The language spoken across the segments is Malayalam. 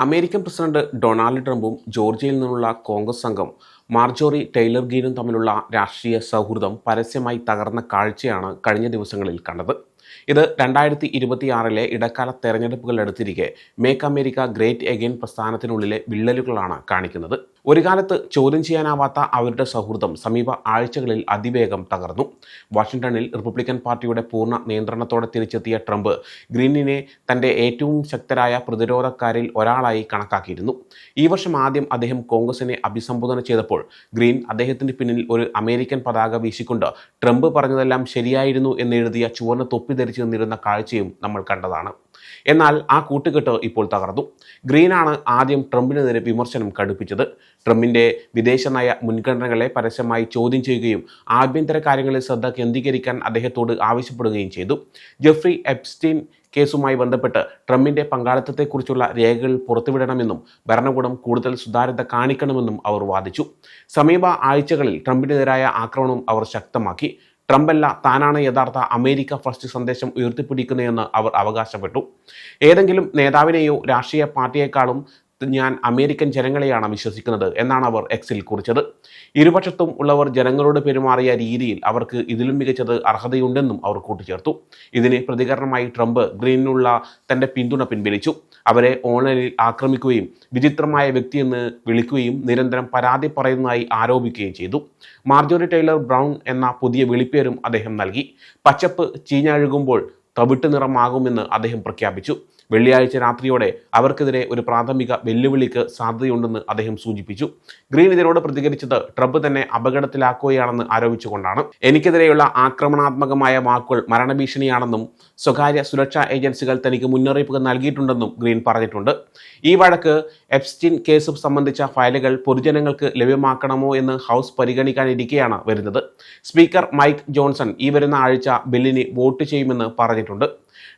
അമേരിക്കൻ പ്രസിഡന്റ് ഡൊണാൾഡ് ട്രംപും ജോർജിയയിൽ നിന്നുള്ള കോൺഗ്രസ് അംഗം മാർജോറി ടെയ്ലർ ഗ്രീനും തമ്മിലുള്ള രാഷ്ട്രീയ സൗഹൃദം പരസ്യമായി തകർന്ന കാഴ്ചയാണ് കഴിഞ്ഞ ദിവസങ്ങളിൽ കണ്ടത്. ഇത് 2026 ഇടക്കാല തെരഞ്ഞെടുപ്പുകൾ അടുത്തിരിക്കെ മേക്ക് അമേരിക്ക ഗ്രേറ്റ് എഗെയിൻ പ്രസ്ഥാനത്തിനുള്ളിലെ വിള്ളലുകളാണ് കാണിക്കുന്നത്. ഒരു കാലത്ത് ചോദ്യം ചെയ്യാനാവാത്ത അവരുടെ സൗഹൃദം സമീപ ആഴ്ചകളിൽ അതിവേഗം തകർന്നു. വാഷിംഗ്ടണിൽ റിപ്പബ്ലിക്കൻ പാർട്ടിയുടെ പൂർണ്ണ നിയന്ത്രണത്തോടെ തിരിച്ചെത്തിയ ട്രംപ് ഗ്രീനിനെ തൻ്റെ ഏറ്റവും ശക്തരായ പ്രതിരോധക്കാരിൽ ഒരാളായി കണക്കാക്കിയിരുന്നു. ഈ വർഷം ആദ്യം അദ്ദേഹം കോൺഗ്രസിനെ അഭിസംബോധന ചെയ്തപ്പോൾ ഗ്രീൻ അദ്ദേഹത്തിന് പിന്നിൽ ഒരു അമേരിക്കൻ പതാക വീശിക്കൊണ്ട് ട്രംപ് പറഞ്ഞതെല്ലാം ശരിയായിരുന്നു എന്നെഴുതിയ ചുവന്ന തൊപ്പി ധരിച്ചു നിന്നിരുന്ന കാഴ്ചയും നമ്മൾ കണ്ടതാണ്. എന്നാൽ ആ കൂട്ടുകെട്ട് ഇപ്പോൾ തകർന്നു. ഗ്രീനാണ് ആദ്യം ട്രംപിനെതിരെ വിമർശനം കടുപ്പിച്ചത്. ട്രംപിൻ്റെ വിദേശ നയ മുൻഗണനകളെ പരസ്യമായി ചോദ്യം ചെയ്യുകയും ആഭ്യന്തര കാര്യങ്ങളിൽ ശ്രദ്ധ കേന്ദ്രീകരിക്കാൻ അദ്ദേഹത്തോട് ആവശ്യപ്പെടുകയും ചെയ്തു. ജെഫ്രി എപ്സ്റ്റീൻ കേസുമായി ബന്ധപ്പെട്ട് ട്രംപിൻ്റെ പങ്കാളിത്തത്തെക്കുറിച്ചുള്ള രേഖകൾ പുറത്തുവിടണമെന്നും ഭരണകൂടം കൂടുതൽ സുതാര്യത കാണിക്കണമെന്നും അവർ വാദിച്ചു. സമീപ ആഴ്ചകളിൽ ട്രംപിനെതിരായ ആക്രമണം അവർ ശക്തമാക്കി. ട്രംപല്ല, താനാണ് യഥാർത്ഥ അമേരിക്ക ഫസ്റ്റ് സന്ദേശം ഉയർത്തിപ്പിടിക്കുന്നതെന്ന് അവർ അവകാശപ്പെട്ടു. ഏതെങ്കിലും നേതാവിനെയോ രാഷ്ട്രീയ പാർട്ടിയേക്കാളും ഞാൻ അമേരിക്കൻ ജനങ്ങളെയാണ് വിശ്വസിക്കുന്നത് എന്നാണ് അവർ എക്സിൽ കുറിച്ചത്. ഇരുപക്ഷത്തും ഉള്ളവർ ജനങ്ങളോട് പെരുമാറിയ രീതിയിൽ അവർക്ക് ഇതിലും മികച്ചത് അർഹതയുണ്ടെന്നും അവർ കൂട്ടിച്ചേർത്തു. ഇതിന് പ്രതികരണമായി ട്രംപ് ഗ്രീനിനുള്ള തൻ്റെ പിന്തുണ പിൻവലിച്ചു. അവരെ ഓൺലൈനിൽ ആക്രമിക്കുകയും വിചിത്രമായ വ്യക്തിയെന്ന് വിളിക്കുകയും നിരന്തരം പരാതി പറയുന്നതായി ആരോപിക്കുകയും ചെയ്തു. മാർജോറി ടെയ്ലർ ബ്രൗൺ എന്ന പുതിയ വിളിപ്പേരും അദ്ദേഹം നൽകി. പച്ചപ്പ് ചീഞ്ഞഴുകുമ്പോൾ തവിട്ട് നിറമാകുമെന്ന് അദ്ദേഹം പ്രഖ്യാപിച്ചു. വെള്ളിയാഴ്ച രാത്രിയോടെ അവർക്കെതിരെ ഒരു പ്രാഥമിക വെല്ലുവിളിക്ക് സാധ്യതയുണ്ടെന്ന് അദ്ദേഹം സൂചിപ്പിച്ചു. ഗ്രീൻ ഇതിനോട് പ്രതികരിച്ചത് ട്രംപ് തന്നെ അപകടത്തിലാക്കുകയാണെന്ന് ആരോപിച്ചുകൊണ്ടാണ്. എനിക്കെതിരെയുള്ള ആക്രമണാത്മകമായ വാക്കുകൾ മരണഭീഷണിയാണെന്നും സ്വകാര്യ സുരക്ഷാ ഏജൻസികൾ തനിക്ക് മുന്നറിയിപ്പ് നൽകിയിട്ടുണ്ടെന്നും ഗ്രീൻ പറഞ്ഞിട്ടുണ്ട്. ഈ വഴക്ക് എപ്സ്റ്റീൻ കേസ് സംബന്ധിച്ച ഫയലുകൾ പൊതുജനങ്ങൾക്ക് ലഭ്യമാക്കണമോ എന്ന് ഹൗസ് പരിഗണിക്കാനിരിക്കെയാണ് വരുന്നത്. സ്പീക്കർ മൈക്ക് ജോൺസൺ ഈ വരുന്ന ആഴ്ച ബില്ലിന് വോട്ട് ചെയ്യുമെന്ന് പറഞ്ഞിട്ടുണ്ട്.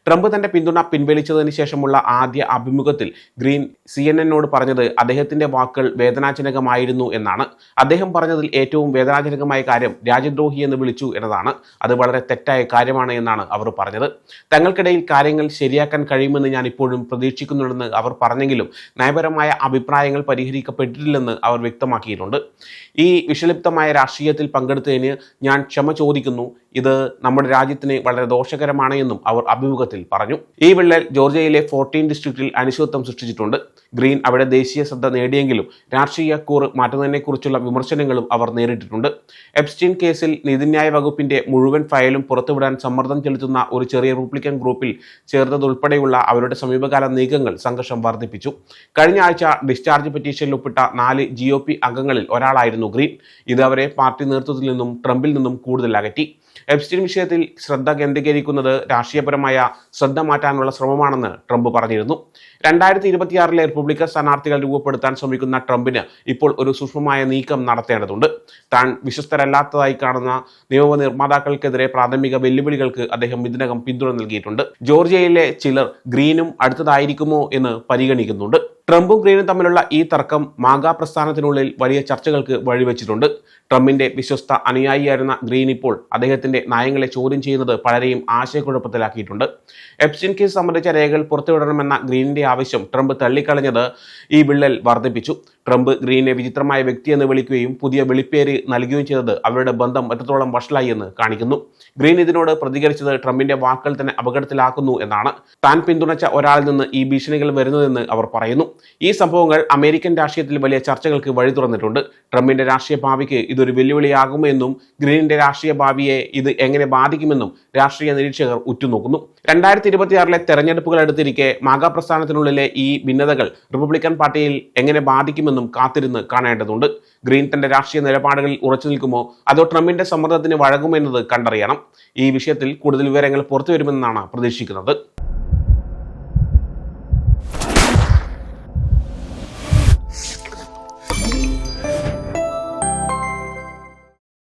ട്രംപ് തന്റെ പിന്തുണ പിൻവലിച്ചതിന് ശേഷമുള്ള ആദ്യ അഭിമുഖത്തിൽ ഗ്രീൻ CNN പറഞ്ഞത് അദ്ദേഹത്തിന്റെ വാക്കുകൾ വേദനാജനകമായിരുന്നു എന്നാണ്. അദ്ദേഹം പറഞ്ഞതിൽ ഏറ്റവും വേദനാജനകമായ കാര്യം രാജ്യദ്രോഹി എന്ന് വിളിച്ചു എന്നതാണ്. അത് വളരെ തെറ്റായ കാര്യമാണ് എന്നാണ് അവർ പറഞ്ഞത്. തങ്ങൾക്കിടയിൽ കാര്യങ്ങൾ ശരിയാക്കാൻ കഴിയുമെന്ന് ഞാൻ ഇപ്പോഴും പ്രതീക്ഷിക്കുന്നുണ്ടെന്ന് അവർ പറഞ്ഞെങ്കിലും നയപരമായ അഭിപ്രായങ്ങൾ പരിഹരിക്കപ്പെട്ടിട്ടില്ലെന്ന് അവർ വ്യക്തമാക്കിയിട്ടുണ്ട്. ഈ വിഷലിപ്തമായ രാഷ്ട്രീയത്തിൽ പങ്കെടുത്തതിന് ഞാൻ ക്ഷമ ചോദിക്കുന്നു. ഇത് നമ്മുടെ രാജ്യത്തിന് വളരെ ദോഷകരമാണ് എന്നും അവർ അഭിമുഖത്തിൽ പറഞ്ഞു. ഈ വിള്ളൽ ജോർജിയയിലെ 14 ഡിസ്ട്രിക്റ്റിൽ അനിശ്ചിതത്വം സൃഷ്ടിച്ചിട്ടുണ്ട്. ഗ്രീൻ അവിടെ ദേശീയ ശ്രദ്ധ നേടിയെങ്കിലും രാഷ്ട്രീയ കൂറ് മാറ്റുന്നതിനെക്കുറിച്ചുള്ള വിമർശനങ്ങളും അവർ നേരിട്ടിട്ടുണ്ട്. എപ്സ്റ്റീൻ കേസിൽ നീതിന്യായ വകുപ്പിന്റെ മുഴുവൻ ഫയലും പുറത്തുവിടാൻ സമ്മർദ്ദം ചെലുത്തുന്ന ഒരു ചെറിയ റിപ്പബ്ലിക്കൻ ഗ്രൂപ്പിൽ ചേർന്നതുൾപ്പെടെയുള്ള അവരുടെ സമീപകാല നീക്കങ്ങൾ സംഘർഷം വർദ്ധിപ്പിച്ചു. കഴിഞ്ഞ ആഴ്ച ഡിസ്ചാർജ് പെറ്റീഷനിൽ ഒപ്പിട്ട 4 GOP അംഗങ്ങളിൽ ഒരാളായിരുന്നു ഗ്രീൻ. ഇത് അവരെ പാർട്ടി നേതൃത്വത്തിൽ നിന്നും ട്രംപിൽ നിന്നും കൂടുതൽ അകറ്റി. എപ്സ്റ്റീൻ വിഷയത്തിൽ ശ്രദ്ധ കേന്ദ്രീകരിക്കുന്നത് രാഷ്ട്രീയപരമായ ശ്രദ്ധ മാറ്റാനുള്ള ശ്രമമാണെന്ന് ട്രംപ് പറഞ്ഞിരുന്നു. 2026 റിപ്പബ്ലിക്കൻ സ്ഥാനാർത്ഥികൾ രൂപപ്പെടുത്താൻ ശ്രമിക്കുന്ന ട്രംപിന് ഇപ്പോൾ ഒരു സൂക്ഷ്മമായ നീക്കം നടത്തേണ്ടതുണ്ട്. താൻ വിശ്വസ്തരല്ലാത്തതായി കാണുന്ന നിയമനിർമ്മാതാക്കൾക്കെതിരെ പ്രാഥമിക വെല്ലുവിളികൾക്ക് അദ്ദേഹം ഇതിനകം പിന്തുണ നൽകിയിട്ടുണ്ട്. ജോർജിയയിലെ ചിലർ ഗ്രീനും അടുത്തതായിരിക്കുമോ എന്ന് പരിഗണിക്കുന്നുണ്ട്. ട്രംപും ഗ്രീനും തമ്മിലുള്ള ഈ തർക്കം മാഗ പ്രസ്ഥാനത്തിനുള്ളിൽ വലിയ ചർച്ചകൾക്ക് വഴിവെച്ചിട്ടുണ്ട്. ട്രംപിന്റെ വിശ്വസ്ത അനുയായിയായിരുന്ന ഗ്രീൻ ഇപ്പോൾ അദ്ദേഹത്തിന്റെ നയങ്ങളെ ചോദ്യം ചെയ്യുന്നത് പലരെയും ആശയക്കുഴപ്പത്തിലാക്കിയിട്ടുണ്ട്. എപ്സ്റ്റീൻ കേസ് സംബന്ധിച്ച രേഖകൾ പുറത്തുവിടണമെന്ന ഗ്രീനിന്റെ ആവശ്യം ട്രംപ് തള്ളിക്കളഞ്ഞത് ഈ വിള്ളൽ വർദ്ധിപ്പിച്ചു. ട്രംപ് ഗ്രീനെ വിചിത്രമായ വ്യക്തിയെന്ന് വിളിക്കുകയും പുതിയ വിളിപ്പേര് നൽകുകയും ചെയ്തത് അവരുടെ ബന്ധം എത്രത്തോളം വഷളായി എന്ന് കാണിക്കുന്നു. ഗ്രീൻ ഇതിനോട് പ്രതികരിച്ചത് ട്രംപിന്റെ വാക്കുകൾ തന്നെ അപകടത്തിലാക്കുന്നു എന്നാണ്. താൻ പിന്തുണച്ച ഒരാളിൽ നിന്ന് ഈ ഭീഷണികൾ വരുന്നതെന്ന് അവർ പറയുന്നു. ഈ സംഭവങ്ങൾ അമേരിക്കൻ രാഷ്ട്രീയത്തിൽ വലിയ ചർച്ചകൾക്ക് വഴി തുറന്നിട്ടുണ്ട്. ട്രംപിന്റെ രാഷ്ട്രീയ ഭാവിക്ക് ഇതൊരു വെല്ലുവിളിയാകുമെന്നും ഗ്രീനിന്റെ രാഷ്ട്രീയ ഭാവിയെ ഇത് എങ്ങനെ ബാധിക്കുമെന്നും രാഷ്ട്രീയ നിരീക്ഷകർ ഉറ്റുനോക്കുന്നു. 2026 തെരഞ്ഞെടുപ്പുകൾ അടുത്തിരിക്കെ മാഗ പ്രസ്ഥാനത്തിനുള്ളിലെ ഈ ഭിന്നതകൾ റിപ്പബ്ലിക്കൻ പാർട്ടിയിൽ എങ്ങനെ ബാധിക്കുമെന്നും കാത്തിരുന്ന് കാണേണ്ടതുണ്ട്. ഗ്രീൻ തന്റെ രാഷ്ട്രീയ നിലപാടുകളിൽ ഉറച്ചു നിൽക്കുമോ അതോ ട്രംപിന്റെ സമ്മർദ്ദത്തിന് വഴങ്ങുമെന്നത് കണ്ടറിയണം. ഈ വിഷയത്തിൽ കൂടുതൽ വിവരങ്ങൾ പുറത്തുവരുമെന്നാണ് പ്രതീക്ഷിക്കുന്നത്.